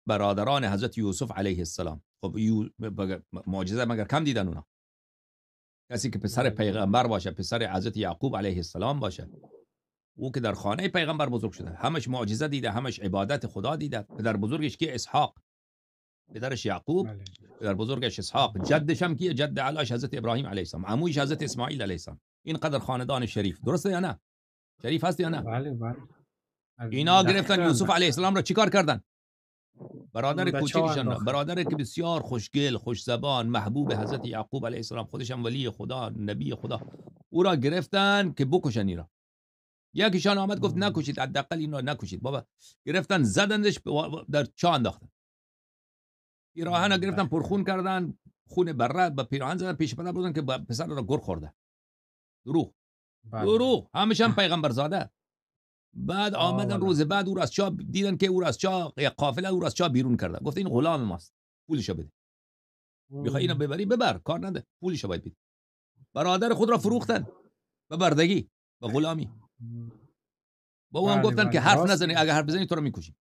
برادران حضرت یوسف علیه السلام. خب معجزه مگر کم دیدن اونا؟ کسی که پسر پیغمبر باشه، پسر حضرت یعقوب علیه السلام باشه، او که در خانه پیغمبر بزرگ شده، همش معجزه دیده، همش عبادت خدا دیده. پدر بزرگش که اسحاق، پدرش یعقوب، پدر بزرگش اسحاق، جدش هم کیه؟ جد علاش حضرت ابراهیم علیه السلام، عمویش حضرت اسماعیل علیه السلام. اینقدر خاندان شریف، درسته یا نه؟ شریف هست یا نه؟ بله اینا گرفتن دقیقاً. یوسف علیه السلام را چیکار کردن؟ برادر بچه ها کوچکشان، انداختن. برادر که بسیار خوشگل، خوش زبان، محبوب حضرت یعقوب علیه السلام، خودش هم ولی خدا، نبی خدا، او را گرفتن که بکشن ایرا. یکیشان آمد گفت نکشید، حداقل اینو نکشید. بابا گرفتن زدندش، در چاه انداختن. پیراهن گرفتن پرخون کردن، خون بره به پیراهن زدن، پیش پدر بردن که پسر را گر خورده. دروغ، همیشه هم پیغمبر زاده. بعد آمدن روز بعد او را از چاه دیدن که او را از چاه، یا قافله او را از چاه بیرون کردن. گفت این غلام ماست، پولشو بده. میخوای اینو ببری ببر، کار نده، پولشو باید بدی. برادر خود را فروختن به بردگی، به غلامی. با او هم گفتن که حرف نزنی، اگه حرف بزنی تو رو میکشیم.